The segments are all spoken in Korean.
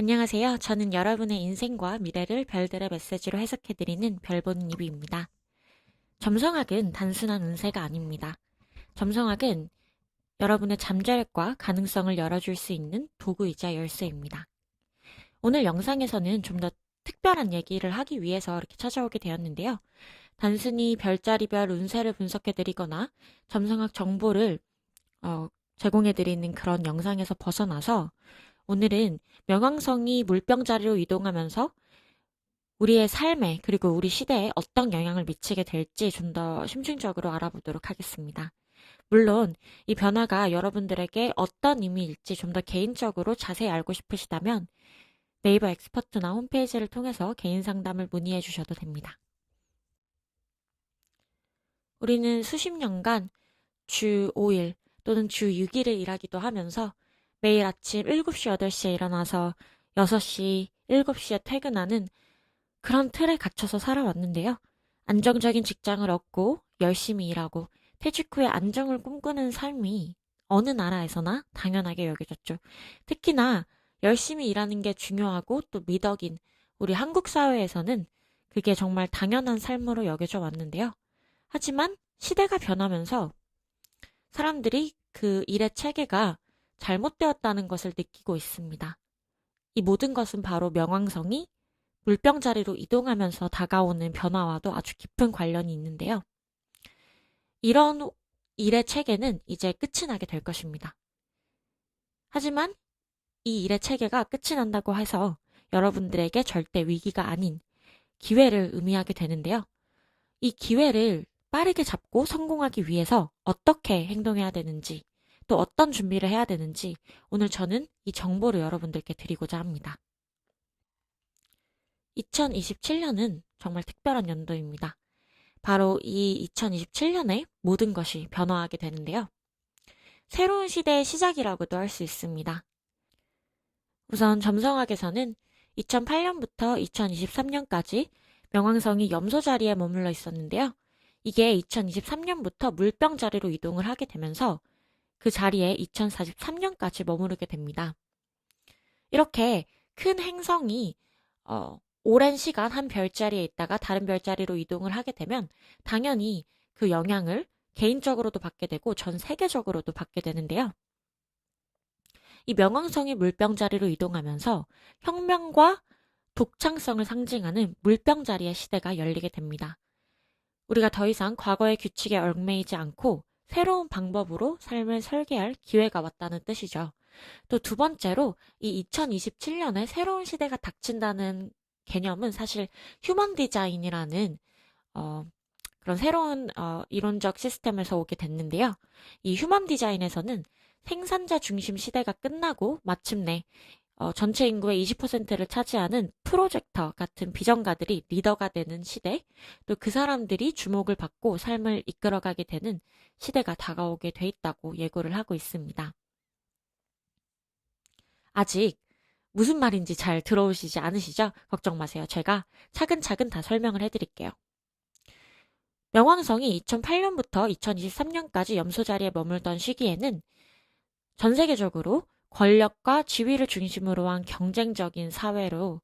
안녕하세요. 저는 여러분의 인생과 미래를 별들의 메시지로 해석해드리는 별보는 이비입니다. 점성학은 단순한 운세가 아닙니다. 점성학은 여러분의 잠재력과 가능성을 열어줄 수 있는 도구이자 열쇠입니다. 오늘 영상에서는 좀 더 특별한 얘기를 하기 위해서 이렇게 찾아오게 되었는데요. 단순히 별자리별 운세를 분석해드리거나 점성학 정보를 제공해드리는 그런 영상에서 벗어나서 오늘은 명왕성이 물병자리로 이동하면서 우리의 삶에 그리고 우리 시대에 어떤 영향을 미치게 될지 좀 더 심층적으로 알아보도록 하겠습니다. 물론 이 변화가 여러분들에게 어떤 의미일지 좀 더 개인적으로 자세히 알고 싶으시다면 네이버 엑스퍼트나 홈페이지를 통해서 개인 상담을 문의해 주셔도 됩니다. 우리는 수십 년간 주 5일 또는 주 6일을 일하기도 하면서 매일 아침 7시, 8시에 일어나서 6시, 7시에 퇴근하는 그런 틀에 갇혀서 살아왔는데요. 안정적인 직장을 얻고 열심히 일하고 퇴직 후에 안정을 꿈꾸는 삶이 어느 나라에서나 당연하게 여겨졌죠. 특히나 열심히 일하는 게 중요하고 또 미덕인 우리 한국 사회에서는 그게 정말 당연한 삶으로 여겨져 왔는데요. 하지만 시대가 변하면서 사람들이 그 일의 체계가 잘못되었다는 것을 느끼고 있습니다. 이 모든 것은 바로 명왕성이 물병자리로 이동하면서 다가오는 변화와도 아주 깊은 관련이 있는데요. 이런 일의 체계는 이제 끝이 나게 될 것입니다. 하지만 이 일의 체계가 끝이 난다고 해서 여러분들에게 절대 위기가 아닌 기회를 의미하게 되는데요. 이 기회를 빠르게 잡고 성공하기 위해서 어떻게 행동해야 되는지, 또 어떤 준비를 해야 되는지 오늘 저는 이 정보를 여러분들께 드리고자 합니다. 2027년은 정말 특별한 연도입니다. 바로 이 2027년에 모든 것이 변화하게 되는데요. 새로운 시대의 시작이라고도 할 수 있습니다. 우선 점성학에서는 2008년부터 2023년까지 명왕성이 염소 자리에 머물러 있었는데요. 이게 2023년부터 물병 자리로 이동을 하게 되면서 그 자리에 2043년까지 머무르게 됩니다. 이렇게 큰 행성이 오랜 시간 한 별자리에 있다가 다른 별자리로 이동을 하게 되면 당연히 그 영향을 개인적으로도 받게 되고 전 세계적으로도 받게 되는데요. 이 명왕성이 물병자리로 이동하면서 혁명과 독창성을 상징하는 물병자리의 시대가 열리게 됩니다. 우리가 더 이상 과거의 규칙에 얽매이지 않고 새로운 방법으로 삶을 설계할 기회가 왔다는 뜻이죠. 또 두 번째로 이 2027년에 새로운 시대가 닥친다는 개념은 사실 휴먼 디자인이라는 그런 새로운 이론적 시스템에서 오게 됐는데요. 이 휴먼 디자인에서는 생산자 중심 시대가 끝나고 마침내 전체 인구의 20%를 차지하는 프로젝터 같은 비전가들이 리더가 되는 시대, 또 그 사람들이 주목을 받고 삶을 이끌어가게 되는 시대가 다가오게 돼 있다고 예고를 하고 있습니다. 아직 무슨 말인지 잘 들어오시지 않으시죠? 걱정 마세요. 제가 차근차근 다 설명을 해드릴게요. 명왕성이 2008년부터 2023년까지 염소 자리에 머물던 시기에는 전 세계적으로 권력과 지위를 중심으로 한 경쟁적인 사회로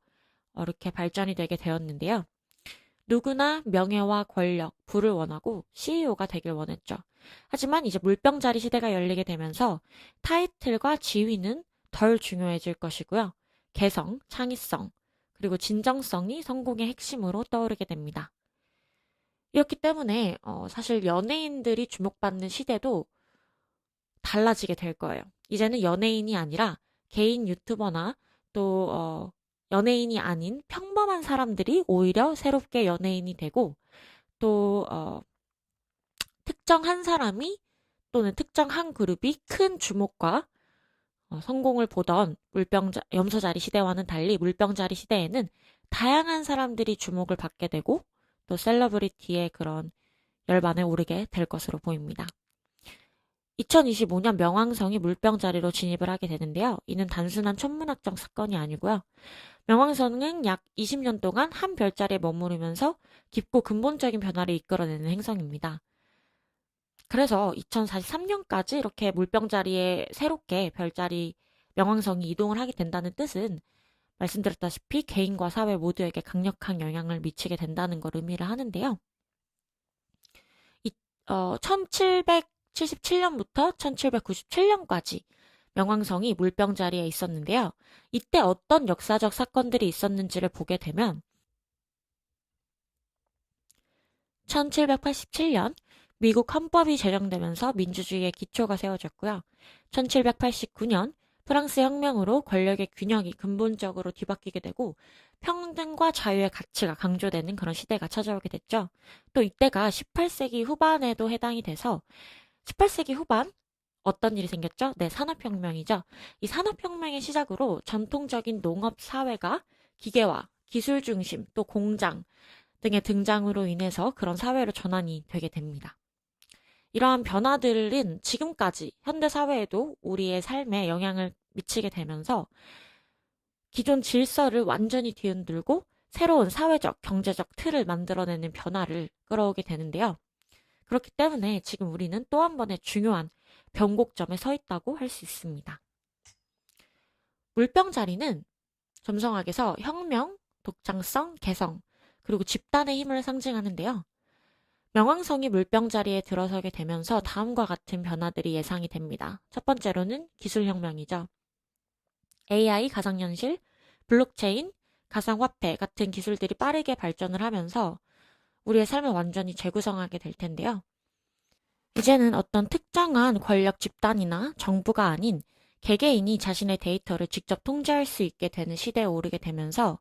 이렇게 발전이 되게 되었는데요. 누구나 명예와 권력, 부를 원하고 CEO가 되길 원했죠. 하지만 이제 물병자리 시대가 열리게 되면서 타이틀과 지위는 덜 중요해질 것이고요. 개성, 창의성, 그리고 진정성이 성공의 핵심으로 떠오르게 됩니다. 이렇기 때문에 사실 연예인들이 주목받는 시대도 달라지게 될 거예요. 이제는 연예인이 아니라 개인 유튜버나 또 연예인이 아닌 평범한 사람들이 오히려 새롭게 연예인이 되고 또 특정 한 사람이 또는 특정 한 그룹이 큰 주목과 성공을 보던 염소자리 시대와는 달리 물병자리 시대에는 다양한 사람들이 주목을 받게 되고 또 셀러브리티의 그런 열반에 오르게 될 것으로 보입니다. 2025년 명왕성이 물병자리로 진입을 하게 되는데요. 이는 단순한 천문학적 사건이 아니고요. 명왕성은 약 20년 동안 한 별자리에 머무르면서 깊고 근본적인 변화를 이끌어내는 행성입니다. 그래서 2043년까지 이렇게 물병자리에 새롭게 별자리 명왕성이 이동을 하게 된다는 뜻은 말씀드렸다시피 개인과 사회 모두에게 강력한 영향을 미치게 된다는 걸 의미를 하는데요. 1777년부터 1797년까지 명왕성이 물병자리에 있었는데요. 이때 어떤 역사적 사건들이 있었는지를 보게 되면 1787년 미국 헌법이 제정되면서 민주주의의 기초가 세워졌고요. 1789년 프랑스 혁명으로 권력의 균형이 근본적으로 뒤바뀌게 되고 평등과 자유의 가치가 강조되는 그런 시대가 찾아오게 됐죠. 또 이때가 18세기 후반에도 해당이 돼서 18세기 후반 어떤 일이 생겼죠? 네, 산업혁명이죠. 이 산업혁명의 시작으로 전통적인 농업 사회가 기계화, 기술 중심, 또 공장 등의 등장으로 인해서 그런 사회로 전환이 되게 됩니다. 이러한 변화들은 지금까지 현대 사회에도 우리의 삶에 영향을 미치게 되면서 기존 질서를 완전히 뒤흔들고 새로운 사회적, 경제적 틀을 만들어내는 변화를 끌어오게 되는데요. 그렇기 때문에 지금 우리는 또 한 번의 중요한 변곡점에 서 있다고 할 수 있습니다. 물병자리는 점성학에서 혁명, 독창성, 개성, 그리고 집단의 힘을 상징하는데요. 명왕성이 물병자리에 들어서게 되면서 다음과 같은 변화들이 예상이 됩니다. 첫 번째로는 기술혁명이죠. AI, 가상현실, 블록체인, 가상화폐 같은 기술들이 빠르게 발전을 하면서 우리의 삶을 완전히 재구성하게 될 텐데요. 이제는 어떤 특정한 권력 집단이나 정부가 아닌 개개인이 자신의 데이터를 직접 통제할 수 있게 되는 시대에 오르게 되면서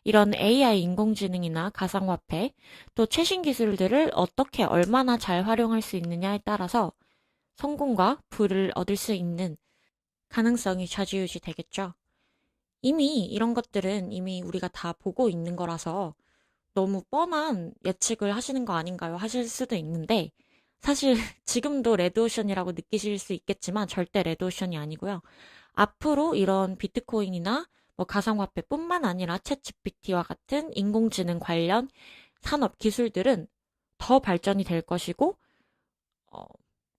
이런 AI 인공지능이나 가상화폐 또 최신 기술들을 어떻게 얼마나 잘 활용할 수 있느냐에 따라서 성공과 부를 얻을 수 있는 가능성이 좌지우지 되겠죠. 이미 이런 것들은 이미 우리가 다 보고 있는 거라서 너무 뻔한 예측을 하시는 거 아닌가요? 하실 수도 있는데 사실 지금도 레드오션이라고 느끼실 수 있겠지만 절대 레드오션이 아니고요. 앞으로 이런 비트코인이나 뭐 가상화폐뿐만 아니라 챗GPT와 같은 인공지능 관련 산업 기술들은 더 발전이 될 것이고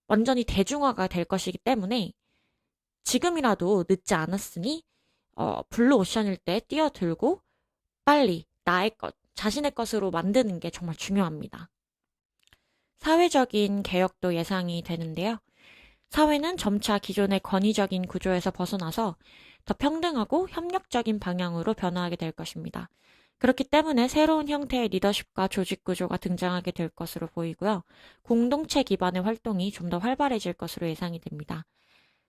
완전히 대중화가 될 것이기 때문에 지금이라도 늦지 않았으니 블루오션일 때 뛰어들고 빨리 나의 것, 자신의 것으로 만드는 게 정말 중요합니다. 사회적인 개혁도 예상이 되는데요. 사회는 점차 기존의 권위적인 구조에서 벗어나서 더 평등하고 협력적인 방향으로 변화하게 될 것입니다. 그렇기 때문에 새로운 형태의 리더십과 조직 구조가 등장하게 될 것으로 보이고요. 공동체 기반의 활동이 좀 더 활발해질 것으로 예상이 됩니다.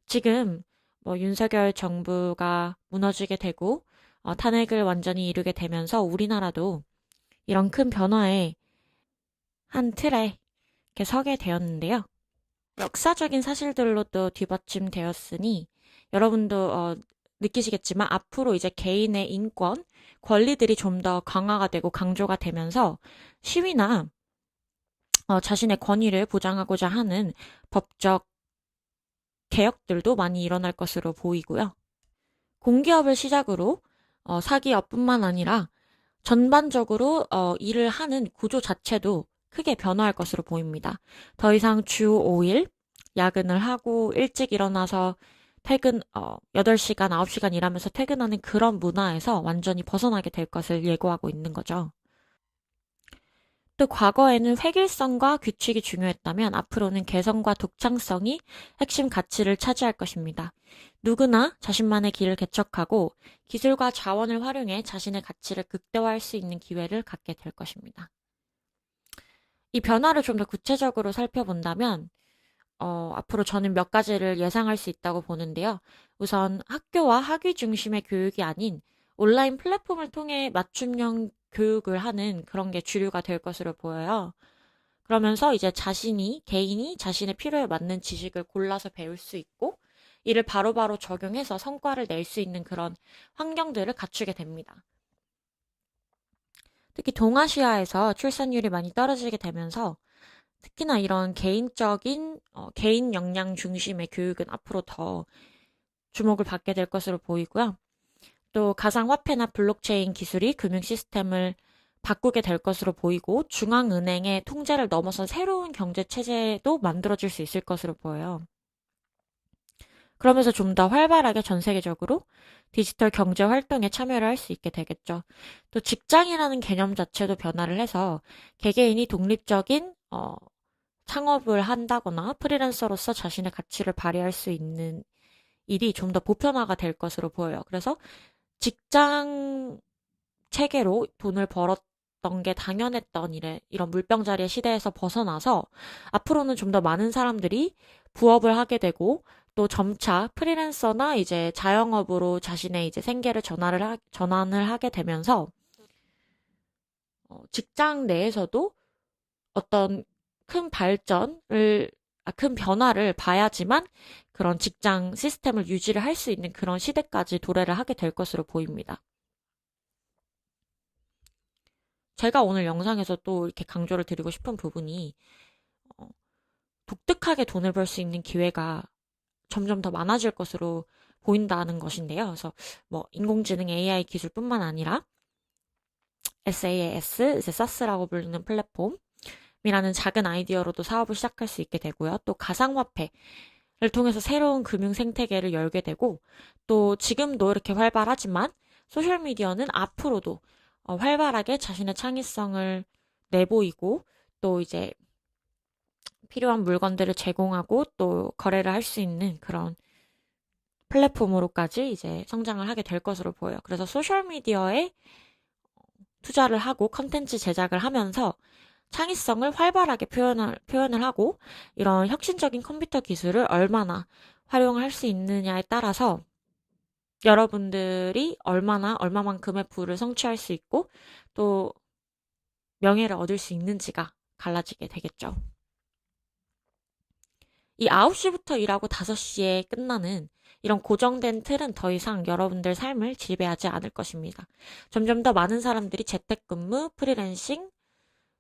지금 윤석열 정부가 무너지게 되고 탄핵을 완전히 이루게 되면서 우리나라도 이런 큰 변화의 한 틀에 이렇게 서게 되었는데요. 역사적인 사실들로 또 뒷받침되었으니 여러분도 느끼시겠지만 앞으로 이제 개인의 인권, 권리들이 좀 더 강화가 되고 강조가 되면서 시위나 자신의 권위를 보장하고자 하는 법적 개혁들도 많이 일어날 것으로 보이고요. 공기업을 시작으로 사기업뿐만 아니라 전반적으로 일을 하는 구조 자체도 크게 변화할 것으로 보입니다. 더 이상 주 5일 야근을 하고 일찍 일어나서 퇴근 8시간, 9시간 일하면서 퇴근하는 그런 문화에서 완전히 벗어나게 될 것을 예고하고 있는 거죠. 또 과거에는 획일성과 규칙이 중요했다면 앞으로는 개성과 독창성이 핵심 가치를 차지할 것입니다. 누구나 자신만의 길을 개척하고 기술과 자원을 활용해 자신의 가치를 극대화할 수 있는 기회를 갖게 될 것입니다. 이 변화를 좀 더 구체적으로 살펴본다면 앞으로 저는 몇 가지를 예상할 수 있다고 보는데요. 우선 학교와 학위 중심의 교육이 아닌 온라인 플랫폼을 통해 맞춤형 교육을 하는 그런 게 주류가 될 것으로 보여요. 그러면서 이제 개인이 자신의 필요에 맞는 지식을 골라서 배울 수 있고 이를 바로바로 적용해서 성과를 낼 수 있는 그런 환경들을 갖추게 됩니다. 특히 동아시아에서 출산율이 많이 떨어지게 되면서 특히나 이런 개인적인 개인 역량 중심의 교육은 앞으로 더 주목을 받게 될 것으로 보이고요. 또 가상화폐나 블록체인 기술이 금융 시스템을 바꾸게 될 것으로 보이고 중앙은행의 통제를 넘어선 새로운 경제 체제도 만들어질 수 있을 것으로 보여요. 그러면서 좀 더 활발하게 전 세계적으로 디지털 경제 활동에 참여를 할 수 있게 되겠죠. 또 직장이라는 개념 자체도 변화를 해서 개개인이 독립적인 창업을 한다거나 프리랜서로서 자신의 가치를 발휘할 수 있는 일이 좀 더 보편화가 될 것으로 보여요. 그래서 직장 체계로 돈을 벌었던 게 당연했던 이런 물병자리의 시대에서 벗어나서 앞으로는 좀 더 많은 사람들이 부업을 하게 되고 또 점차 프리랜서나 이제 자영업으로 자신의 이제 생계를 전환을 하게 되면서 직장 내에서도 어떤 큰 발전을, 큰 변화를 봐야지만 그런 직장 시스템을 유지를 할 수 있는 그런 시대까지 도래를 하게 될 것으로 보입니다. 제가 오늘 영상에서 또 이렇게 강조를 드리고 싶은 부분이 어, 독특하게 돈을 벌 수 있는 기회가 점점 더 많아질 것으로 보인다는 것인데요. 그래서 뭐 인공지능 AI 기술뿐만 아니라 SAS, 이제 사스라고 불리는 플랫폼이라는 작은 아이디어로도 사업을 시작할 수 있게 되고요. 또 가상화폐를 통해서 새로운 금융 생태계를 열게 되고 또 지금도 이렇게 활발하지만 소셜미디어는 앞으로도 활발하게 자신의 창의성을 내보이고 또 이제 필요한 물건들을 제공하고 또 거래를 할 수 있는 그런 플랫폼으로까지 이제 성장을 하게 될 것으로 보여요. 그래서 소셜미디어에 투자를 하고 컨텐츠 제작을 하면서 창의성을 활발하게 표현을 하고 이런 혁신적인 컴퓨터 기술을 얼마나 활용할 수 있느냐에 따라서 여러분들이 얼마만큼의 부를 성취할 수 있고 또 명예를 얻을 수 있는지가 갈라지게 되겠죠. 이 9시부터 일하고 5시에 끝나는 이런 고정된 틀은 더 이상 여러분들 삶을 지배하지 않을 것입니다. 점점 더 많은 사람들이 재택근무, 프리랜싱,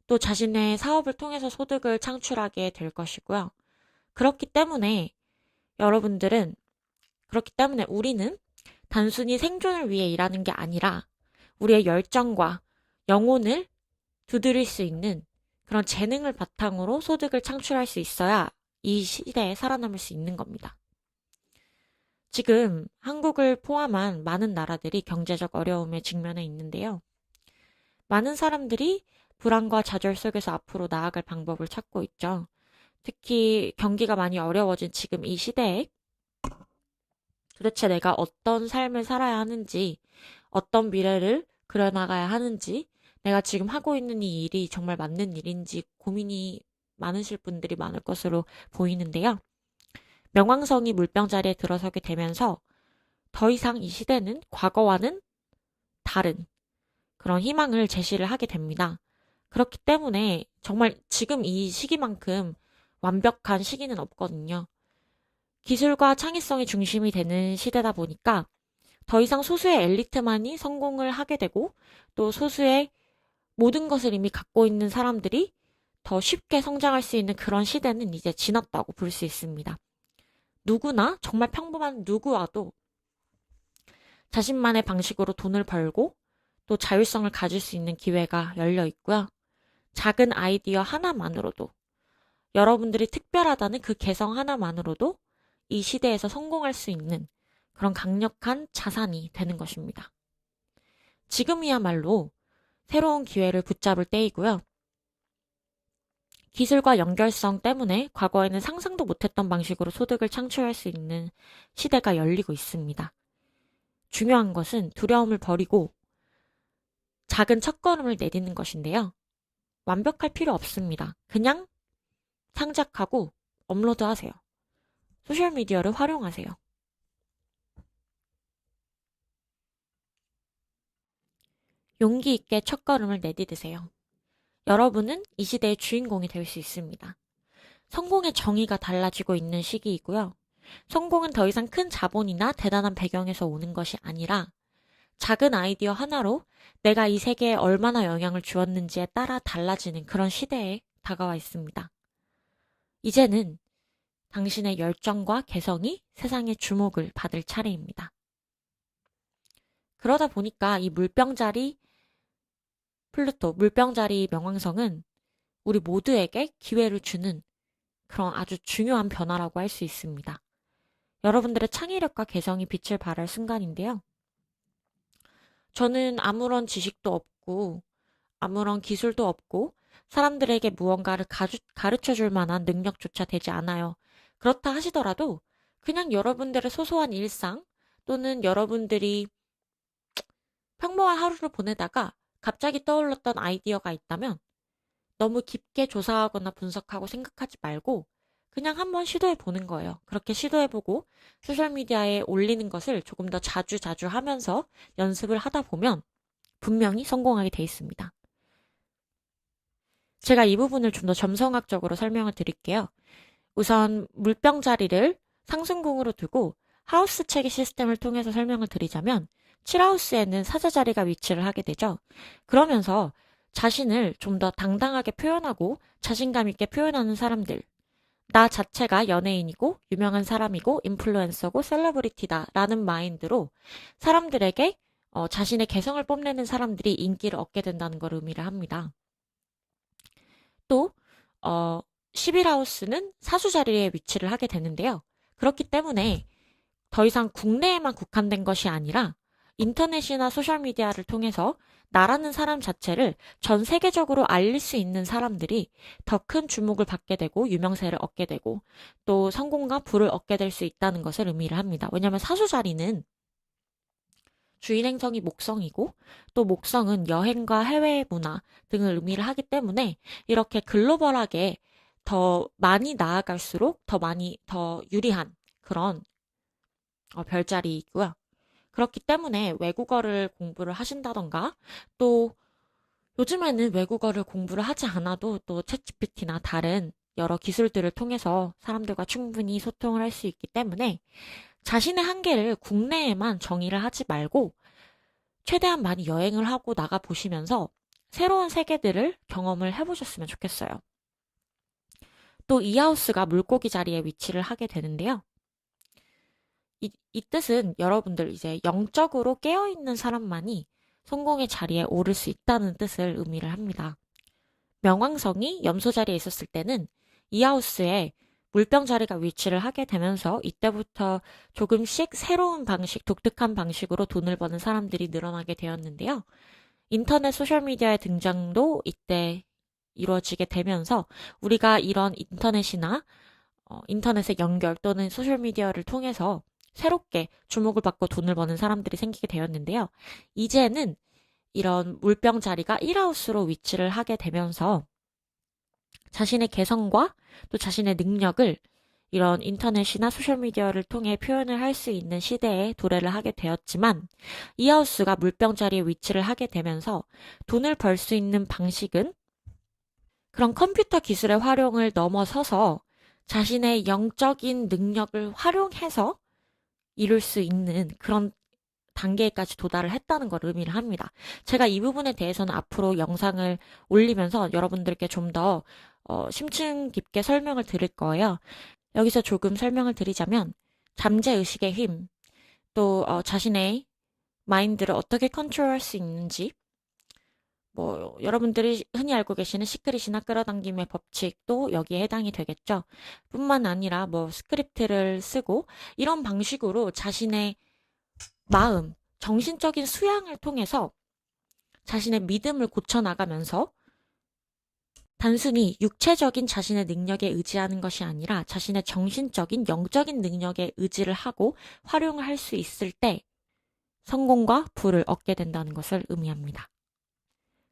또 자신의 사업을 통해서 소득을 창출하게 될 것이고요. 그렇기 때문에 여러분들은, 그렇기 때문에 우리는 단순히 생존을 위해 일하는 게 아니라 우리의 열정과 영혼을 두드릴 수 있는 그런 재능을 바탕으로 소득을 창출할 수 있어야 이 시대에 살아남을 수 있는 겁니다. 지금 한국을 포함한 많은 나라들이 경제적 어려움에 직면해 있는데요. 많은 사람들이 불안과 좌절 속에서 앞으로 나아갈 방법을 찾고 있죠. 특히 경기가 많이 어려워진 지금 이 시대에 도대체 내가 어떤 삶을 살아야 하는지, 어떤 미래를 그려나가야 하는지, 내가 지금 하고 있는 이 일이 정말 맞는 일인지 고민이 많으실 분들이 많을 것으로 보이는데요. 명왕성이 물병자리에 들어서게 되면서 더 이상 이 시대는 과거와는 다른 그런 희망을 제시를 하게 됩니다. 그렇기 때문에 정말 지금 이 시기만큼 완벽한 시기는 없거든요. 기술과 창의성이 중심이 되는 시대다 보니까 더 이상 소수의 엘리트만이 성공을 하게 되고 또 소수의 모든 것을 이미 갖고 있는 사람들이 더 쉽게 성장할 수 있는 그런 시대는 이제 지났다고 볼 수 있습니다. 누구나 정말 평범한 누구와도 자신만의 방식으로 돈을 벌고 또 자율성을 가질 수 있는 기회가 열려 있고요. 작은 아이디어 하나만으로도 여러분들이 특별하다는 그 개성 하나만으로도 이 시대에서 성공할 수 있는 그런 강력한 자산이 되는 것입니다. 지금이야말로 새로운 기회를 붙잡을 때이고요. 기술과 연결성 때문에 과거에는 상상도 못했던 방식으로 소득을 창출할 수 있는 시대가 열리고 있습니다. 중요한 것은 두려움을 버리고 작은 첫걸음을 내딛는 것인데요. 완벽할 필요 없습니다. 그냥 창작하고 업로드하세요. 소셜미디어를 활용하세요. 용기 있게 첫걸음을 내디드세요. 여러분은 이 시대의 주인공이 될 수 있습니다. 성공의 정의가 달라지고 있는 시기이고요. 성공은 더 이상 큰 자본이나 대단한 배경에서 오는 것이 아니라 작은 아이디어 하나로 내가 이 세계에 얼마나 영향을 주었는지에 따라 달라지는 그런 시대에 다가와 있습니다. 이제는 당신의 열정과 개성이 세상의 주목을 받을 차례입니다. 그러다 보니까 이 물병자리 명왕성은 우리 모두에게 기회를 주는 그런 아주 중요한 변화라고 할 수 있습니다. 여러분들의 창의력과 개성이 빛을 발할 순간인데요. 저는 아무런 지식도 없고 아무런 기술도 없고 사람들에게 무언가를 가르쳐 줄 만한 능력조차 되지 않아요. 그렇다 하시더라도 그냥 여러분들의 소소한 일상 또는 여러분들이 평범한 하루를 보내다가 갑자기 떠올랐던 아이디어가 있다면 너무 깊게 조사하거나 분석하고 생각하지 말고 그냥 한번 시도해 보는 거예요. 그렇게 시도해 보고 소셜미디어에 올리는 것을 조금 더 자주 하면서 연습을 하다 보면 분명히 성공하게 돼 있습니다. 제가 이 부분을 좀 더 점성학적으로 설명을 드릴게요. 우선 물병 자리를 상승궁으로 두고 하우스 체계 시스템을 통해서 설명을 드리자면 7하우스에는 사자 자리가 위치를 하게 되죠. 그러면서 자신을 좀 더 당당하게 표현하고 자신감 있게 표현하는 사람들, 나 자체가 연예인이고 유명한 사람이고 인플루언서고 셀러브리티다 라는 마인드로 사람들에게 자신의 개성을 뽐내는 사람들이 인기를 얻게 된다는 걸 의미를 합니다. 또 11하우스는 사수 자리에 위치를 하게 되는데요. 그렇기 때문에 더 이상 국내에만 국한된 것이 아니라 인터넷이나 소셜미디어를 통해서 나라는 사람 자체를 전 세계적으로 알릴 수 있는 사람들이 더 큰 주목을 받게 되고 유명세를 얻게 되고 또 성공과 부를 얻게 될 수 있다는 것을 의미를 합니다. 왜냐하면 사수 자리는 주인 행성이 목성이고 또 목성은 여행과 해외 문화 등을 의미를 하기 때문에 이렇게 글로벌하게 더 많이 나아갈수록 더 유리한 그런 별자리이고요. 그렇기 때문에 외국어를 공부를 하신다던가 또 요즘에는 외국어를 공부를 하지 않아도 또 챗GPT나 다른 여러 기술들을 통해서 사람들과 충분히 소통을 할 수 있기 때문에 자신의 한계를 국내에만 정의를 하지 말고 최대한 많이 여행을 하고 나가 보시면서 새로운 세계들을 경험을 해보셨으면 좋겠어요. 또 이 하우스가 물고기 자리에 위치를 하게 되는데요. 이 뜻은 여러분들 이제 영적으로 깨어있는 사람만이 성공의 자리에 오를 수 있다는 뜻을 의미를 합니다. 명왕성이 염소 자리에 있었을 때는 이 하우스에 물병 자리가 위치를 하게 되면서 이때부터 조금씩 새로운 방식, 독특한 방식으로 돈을 버는 사람들이 늘어나게 되었는데요. 인터넷 소셜미디어의 등장도 이때 이루어지게 되면서 우리가 이런 인터넷이나 인터넷의 연결 또는 소셜미디어를 통해서 새롭게 주목을 받고 돈을 버는 사람들이 생기게 되었는데요. 이제는 이런 물병 자리가 1하우스로 위치를 하게 되면서 자신의 개성과 또 자신의 능력을 이런 인터넷이나 소셜미디어를 통해 표현을 할 수 있는 시대에 도래를 하게 되었지만 이 하우스가 물병 자리에 위치를 하게 되면서 돈을 벌 수 있는 방식은 그런 컴퓨터 기술의 활용을 넘어서서 자신의 영적인 능력을 활용해서 이룰 수 있는 그런 단계까지 도달을 했다는 걸 의미를 합니다. 제가 이 부분에 대해서는 앞으로 영상을 올리면서 여러분들께 좀 더 심층 깊게 설명을 드릴 거예요. 여기서 조금 설명을 드리자면 잠재의식의 힘, 또 자신의 마인드를 어떻게 컨트롤할 수 있는지 여러분들이 흔히 알고 계시는 시크릿이나 끌어당김의 법칙도 여기에 해당이 되겠죠. 뿐만 아니라 스크립트를 쓰고 이런 방식으로 자신의 마음, 정신적인 수양을 통해서 자신의 믿음을 고쳐나가면서 단순히 육체적인 자신의 능력에 의지하는 것이 아니라 자신의 정신적인, 영적인 능력에 의지를 하고 활용을 할 수 있을 때 성공과 부를 얻게 된다는 것을 의미합니다.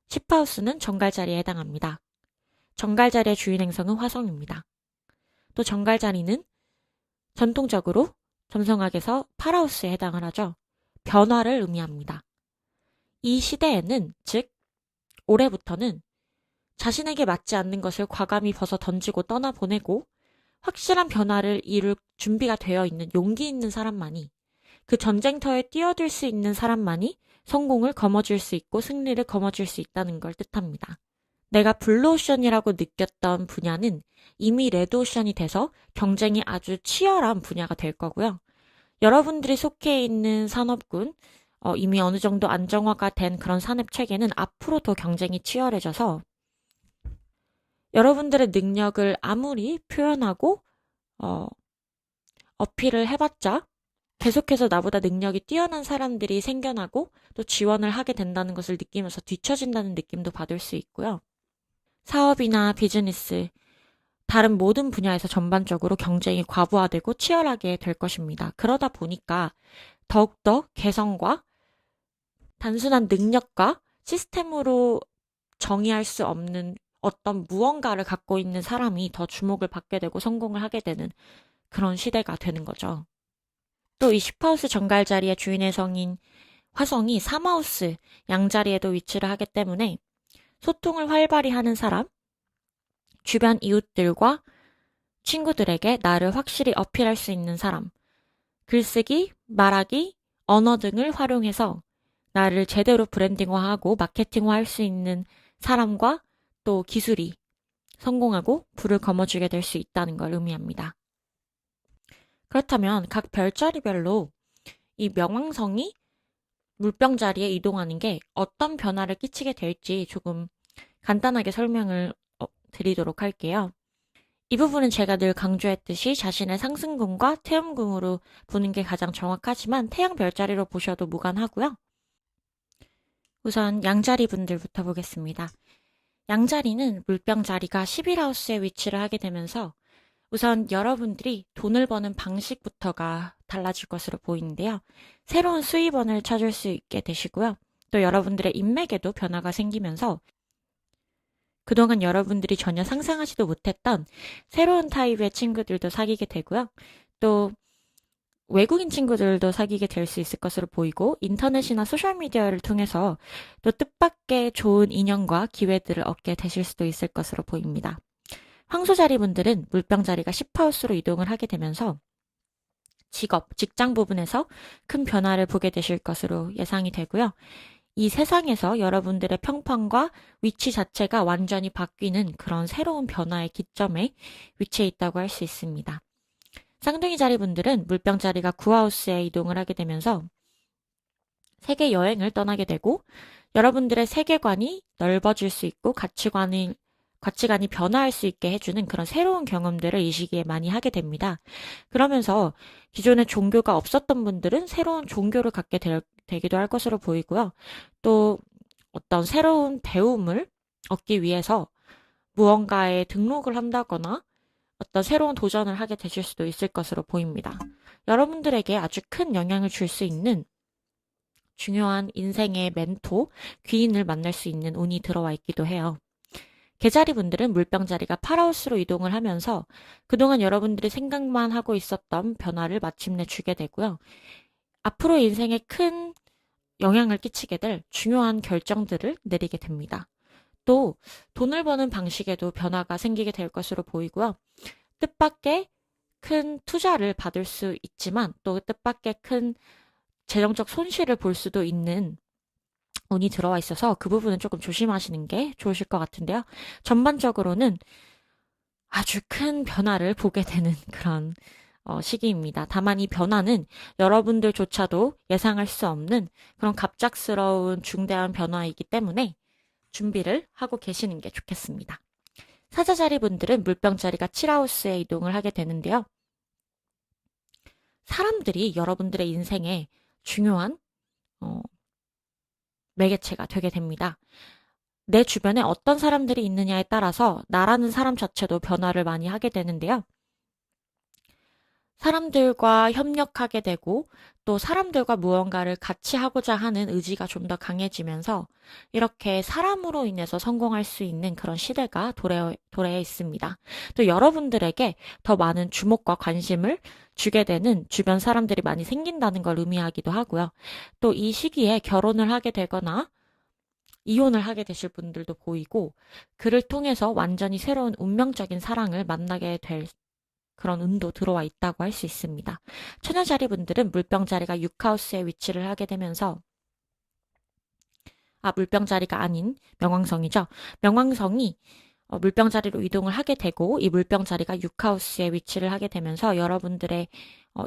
10하우스는 정갈자리에 해당합니다. 정갈자리의 주인 행성은 화성입니다. 또 정갈자리는 전통적으로 점성학에서 8하우스에 해당을 하죠. 변화를 의미합니다. 이 시대에는, 즉 올해부터는 자신에게 맞지 않는 것을 과감히 벗어 던지고 떠나보내고 확실한 변화를 이룰 준비가 되어 있는 용기 있는 사람만이 그 전쟁터에 뛰어들 수 있는 사람만이 성공을 거머쥘 수 있고 승리를 거머쥘 수 있다는 걸 뜻합니다. 내가 블루오션이라고 느꼈던 분야는 이미 레드오션이 돼서 경쟁이 아주 치열한 분야가 될 거고요. 여러분들이 속해 있는 산업군, 이미 어느 정도 안정화가 된 그런 산업 체계는 앞으로 더 경쟁이 치열해져서 여러분들의 능력을 아무리 표현하고 어필을 해봤자 계속해서 나보다 능력이 뛰어난 사람들이 생겨나고 또 지원을 하게 된다는 것을 느끼면서 뒤처진다는 느낌도 받을 수 있고요. 사업이나 비즈니스, 다른 모든 분야에서 전반적으로 경쟁이 과부하되고 치열하게 될 것입니다. 그러다 보니까 더욱더 개성과 단순한 능력과 시스템으로 정의할 수 없는 어떤 무언가를 갖고 있는 사람이 더 주목을 받게 되고 성공을 하게 되는 그런 시대가 되는 거죠. 또 이 10하우스 정갈 자리의 주인의 성인 화성이 3하우스 양자리에도 위치를 하기 때문에 소통을 활발히 하는 사람, 주변 이웃들과 친구들에게 나를 확실히 어필할 수 있는 사람, 글쓰기, 말하기, 언어 등을 활용해서 나를 제대로 브랜딩화하고 마케팅화할 수 있는 사람과 또 기술이 성공하고 불을 거머쥐게 될 수 있다는 걸 의미합니다. 그렇다면 각 별자리별로 이 명왕성이 물병 자리에 이동하는 게 어떤 변화를 끼치게 될지 조금 간단하게 설명을 드리도록 할게요. 이 부분은 제가 늘 강조했듯이 자신의 상승궁과 태음궁으로 보는 게 가장 정확하지만 태양 별자리로 보셔도 무관하고요. 우선 양자리 분들부터 보겠습니다. 양자리는 물병 자리가 11하우스에 위치를 하게 되면서 우선 여러분들이 돈을 버는 방식부터가 달라질 것으로 보이는데요. 새로운 수입원을 찾을 수 있게 되시고요. 또 여러분들의 인맥에도 변화가 생기면서 그동안 여러분들이 전혀 상상하지도 못했던 새로운 타입의 친구들도 사귀게 되고요. 또 외국인 친구들도 사귀게 될 수 있을 것으로 보이고 인터넷이나 소셜미디어를 통해서 또 뜻밖의 좋은 인연과 기회들을 얻게 되실 수도 있을 것으로 보입니다. 황소자리 분들은 물병 자리가 10하우스로 이동을 하게 되면서 직업, 직장 부분에서 큰 변화를 보게 되실 것으로 예상이 되고요. 이 세상에서 여러분들의 평판과 위치 자체가 완전히 바뀌는 그런 새로운 변화의 기점에 위치해 있다고 할 수 있습니다. 쌍둥이 자리 분들은 물병 자리가 9하우스에 이동을 하게 되면서 세계 여행을 떠나게 되고 여러분들의 세계관이 넓어질 수 있고 가치관이 변화할 수 있게 해주는 그런 새로운 경험들을 이 시기에 많이 하게 됩니다. 그러면서 기존에 종교가 없었던 분들은 새로운 종교를 갖게 되기도 할 것으로 보이고요. 또 어떤 새로운 배움을 얻기 위해서 무언가에 등록을 한다거나 어떤 새로운 도전을 하게 되실 수도 있을 것으로 보입니다. 여러분들에게 아주 큰 영향을 줄 수 있는 중요한 인생의 멘토, 귀인을 만날 수 있는 운이 들어와 있기도 해요. 개자리 분들은 물병 자리가 8하우스로 이동을 하면서 그동안 여러분들이 생각만 하고 있었던 변화를 마침내 주게 되고요. 앞으로 인생에 큰 영향을 끼치게 될 중요한 결정들을 내리게 됩니다. 또 돈을 버는 방식에도 변화가 생기게 될 것으로 보이고요. 뜻밖의 큰 투자를 받을 수 있지만 또 뜻밖의 큰 재정적 손실을 볼 수도 있는 운이 들어와 있어서 그 부분은 조금 조심하시는 게 좋으실 것 같은데요. 전반적으로는 아주 큰 변화를 보게 되는 그런 시기입니다. 다만 이 변화는 여러분들조차도 예상할 수 없는 그런 갑작스러운 중대한 변화이기 때문에 준비를 하고 계시는 게 좋겠습니다. 사자자리 분들은 물병 자리가 7하우스에 이동을 하게 되는데요. 사람들이 여러분들의 인생에 중요한 매개체가 되게 됩니다. 내 주변에 어떤 사람들이 있느냐에 따라서 나라는 사람 자체도 변화를 많이 하게 되는데요. 사람들과 협력하게 되고 또 사람들과 무언가를 같이 하고자 하는 의지가 좀 더 강해지면서 이렇게 사람으로 인해서 성공할 수 있는 그런 시대가 도래해 있습니다. 또 여러분들에게 더 많은 주목과 관심을 주게 되는 주변 사람들이 많이 생긴다는 걸 의미하기도 하고요. 또 이 시기에 결혼을 하게 되거나 이혼을 하게 되실 분들도 보이고 그를 통해서 완전히 새로운 운명적인 사랑을 만나게 될 그런 운도 들어와 있다고 할 수 있습니다. 처녀자리 분들은 물병 자리가 6하우스에 위치를 하게 되면서 물병 자리가 아닌 명왕성이죠. 명왕성이 물병 자리로 이동을 하게 되고 이 물병 자리가 6하우스에 위치를 하게 되면서 여러분들의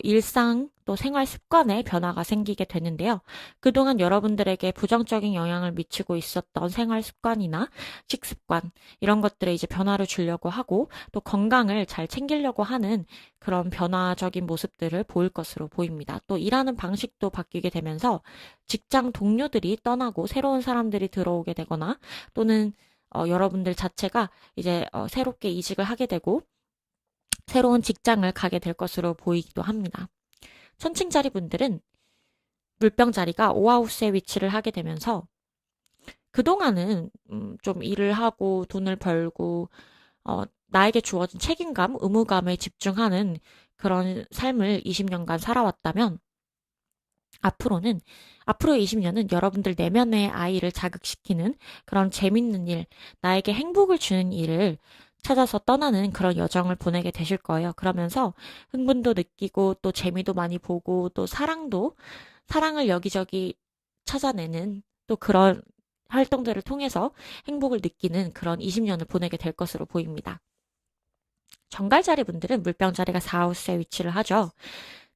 일상 또 생활 습관에 변화가 생기게 되는데요. 그동안 여러분들에게 부정적인 영향을 미치고 있었던 생활 습관이나 식습관 이런 것들에 이제 변화를 주려고 하고 또 건강을 잘 챙기려고 하는 그런 변화적인 모습들을 보일 것으로 보입니다. 또 일하는 방식도 바뀌게 되면서 직장 동료들이 떠나고 새로운 사람들이 들어오게 되거나 또는 여러분들 자체가 이제 새롭게 이직을 하게 되고 새로운 직장을 가게 될 것으로 보이기도 합니다. 천칭자리 분들은 물병 자리가 5하우스에 위치를 하게 되면서 그동안은 좀 일을 하고 돈을 벌고 나에게 주어진 책임감, 의무감에 집중하는 그런 삶을 20년간 살아왔다면 앞으로 20년은 여러분들 내면의 아이를 자극시키는 그런 재밌는 일, 나에게 행복을 주는 일을 찾아서 떠나는 그런 여정을 보내게 되실 거예요. 그러면서 흥분도 느끼고 또 재미도 많이 보고 또 사랑을 여기저기 찾아내는 또 그런 활동들을 통해서 행복을 느끼는 그런 20년을 보내게 될 것으로 보입니다. 정갈자리 분들은 물병 자리가 4하우스에 위치를 하죠.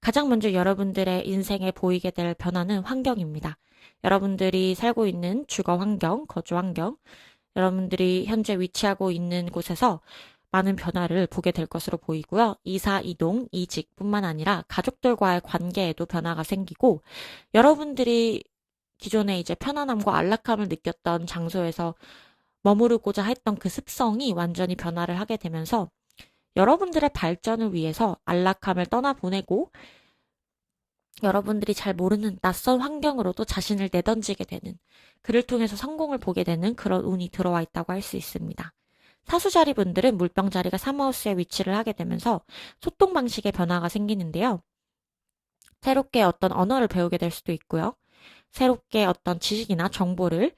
가장 먼저 여러분들의 인생에 보이게 될 변화는 환경입니다. 여러분들이 살고 있는 주거 환경, 거주 환경, 여러분들이 현재 위치하고 있는 곳에서 많은 변화를 보게 될 것으로 보이고요. 이사, 이동, 이직뿐만 아니라 가족들과의 관계에도 변화가 생기고 여러분들이 기존에 이제 편안함과 안락함을 느꼈던 장소에서 머무르고자 했던 그 습성이 완전히 변화를 하게 되면서 여러분들의 발전을 위해서 안락함을 떠나보내고 여러분들이 잘 모르는 낯선 환경으로도 자신을 내던지게 되는 그를 통해서 성공을 보게 되는 그런 운이 들어와 있다고 할 수 있습니다. 사수자리 분들은 물병 자리가 3하우스에 위치를 하게 되면서 소통 방식의 변화가 생기는데요. 새롭게 어떤 언어를 배우게 될 수도 있고요. 새롭게 어떤 지식이나 정보를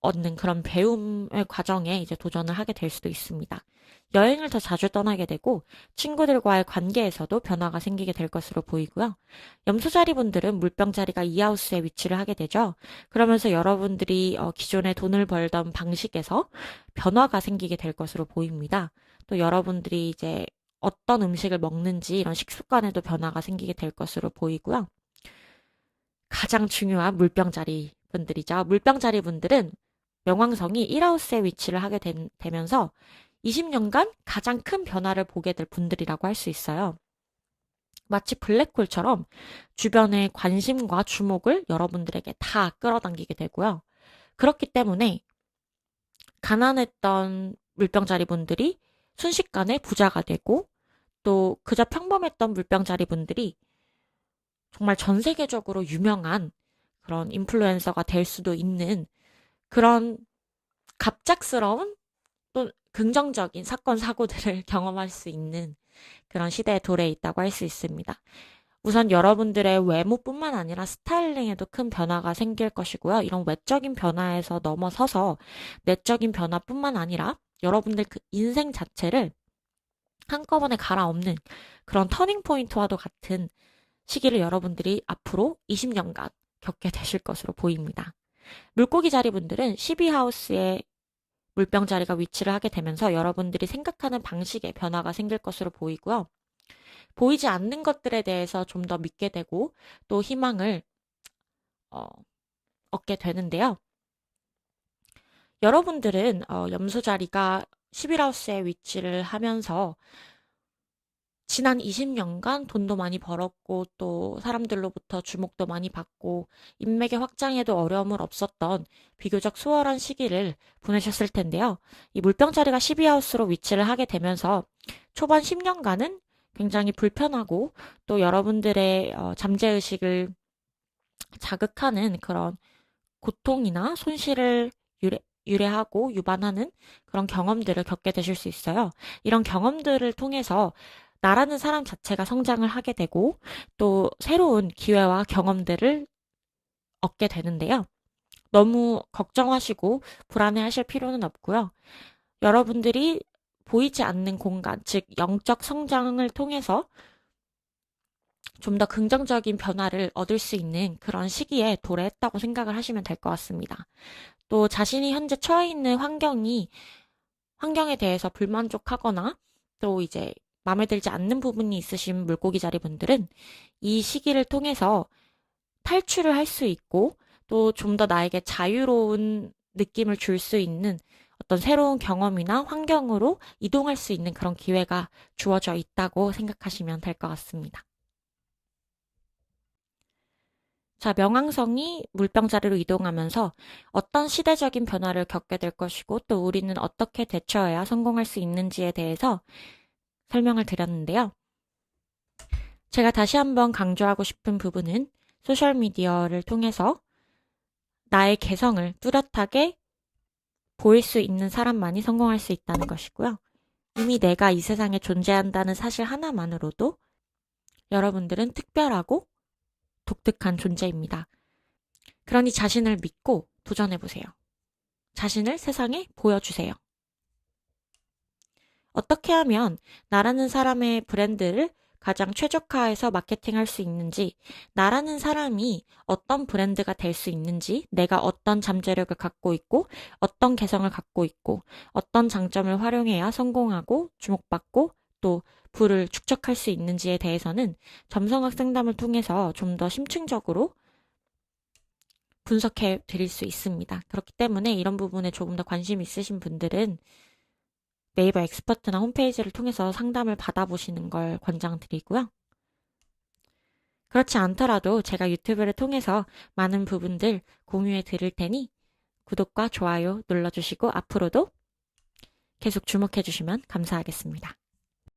얻는 그런 배움의 과정에 이제 도전을 하게 될 수도 있습니다. 여행을 더 자주 떠나게 되고 친구들과의 관계에서도 변화가 생기게 될 것으로 보이고요. 염소자리 분들은 물병 자리가 2하우스에 위치를 하게 되죠. 그러면서 여러분들이 기존에 돈을 벌던 방식에서 변화가 생기게 될 것으로 보입니다. 또 여러분들이 이제 어떤 음식을 먹는지 이런 식습관에도 변화가 생기게 될 것으로 보이고요. 가장 중요한 물병 자리 분들이죠. 물병 자리 분들은 명왕성이 1하우스에 위치를 하게 되면서 20년간 가장 큰 변화를 보게 될 분들이라고 할 수 있어요. 마치 블랙홀처럼 주변의 관심과 주목을 여러분들에게 다 끌어당기게 되고요. 그렇기 때문에 가난했던 물병자리 분들이 순식간에 부자가 되고 또 그저 평범했던 물병자리 분들이 정말 전 세계적으로 유명한 그런 인플루엔서가 될 수도 있는 그런 갑작스러운 또 긍정적인 사건, 사고들을 경험할 수 있는 그런 시대에 도래해 있다고 할 수 있습니다. 우선 여러분들의 외모뿐만 아니라 스타일링에도 큰 변화가 생길 것이고요. 이런 외적인 변화에서 넘어서서 내적인 변화뿐만 아니라 여러분들 그 인생 자체를 한꺼번에 갈아엎는 그런 터닝 포인트와도 같은 시기를 여러분들이 앞으로 20년간 겪게 되실 것으로 보입니다. 물고기 자리 분들은 12하우스에 물병 자리가 위치를 하게 되면서 여러분들이 생각하는 방식에 변화가 생길 것으로 보이고요. 보이지 않는 것들에 대해서 좀 더 믿게 되고 또 희망을 얻게 되는데요. 여러분들은 염소 자리가 11하우스에 위치를 하면서 지난 20년간 돈도 많이 벌었고 또 사람들로부터 주목도 많이 받고 인맥의 확장에도 어려움을 없었던 비교적 수월한 시기를 보내셨을 텐데요. 이 물병 자리가 12하우스로 위치를 하게 되면서 초반 10년간은 굉장히 불편하고 또 여러분들의 잠재의식을 자극하는 그런 고통이나 손실을 유래하고 유발하는 그런 경험들을 겪게 되실 수 있어요. 이런 경험들을 통해서 나라는 사람 자체가 성장을 하게 되고 또 새로운 기회와 경험들을 얻게 되는데요. 너무 걱정하시고 불안해하실 필요는 없고요. 여러분들이 보이지 않는 공간, 즉 영적 성장을 통해서 좀 더 긍정적인 변화를 얻을 수 있는 그런 시기에 도래했다고 생각을 하시면 될 것 같습니다. 또 자신이 현재 처해 있는 환경이 환경에 대해서 불만족하거나 또 이제 마음에 들지 않는 부분이 있으신 물고기 자리 분들은 이 시기를 통해서 탈출을 할 수 있고 또 좀 더 나에게 자유로운 느낌을 줄 수 있는 어떤 새로운 경험이나 환경으로 이동할 수 있는 그런 기회가 주어져 있다고 생각하시면 될 것 같습니다. 자, 명왕성이 물병자리로 이동하면서 어떤 시대적인 변화를 겪게 될 것이고 또 우리는 어떻게 대처해야 성공할 수 있는지에 대해서 설명을 드렸는데요. 제가 다시 한번 강조하고 싶은 부분은 소셜미디어를 통해서 나의 개성을 뚜렷하게 보일 수 있는 사람만이 성공할 수 있다는 것이고요. 이미 내가 이 세상에 존재한다는 사실 하나만으로도 여러분들은 특별하고 독특한 존재입니다. 그러니 자신을 믿고 도전해보세요. 자신을 세상에 보여주세요. 어떻게 하면 나라는 사람의 브랜드를 가장 최적화해서 마케팅할 수 있는지, 나라는 사람이 어떤 브랜드가 될 수 있는지, 내가 어떤 잠재력을 갖고 있고, 어떤 개성을 갖고 있고, 어떤 장점을 활용해야 성공하고 주목받고 또 부를 축적할 수 있는지에 대해서는 점성학 상담을 통해서 좀 더 심층적으로 분석해 드릴 수 있습니다. 그렇기 때문에 이런 부분에 조금 더 관심 있으신 분들은 네이버 엑스퍼트나 홈페이지를 통해서 상담을 받아보시는 걸 권장드리고요. 그렇지 않더라도 제가 유튜브를 통해서 많은 부분들 공유해 드릴 테니 구독과 좋아요 눌러주시고 앞으로도 계속 주목해 주시면 감사하겠습니다.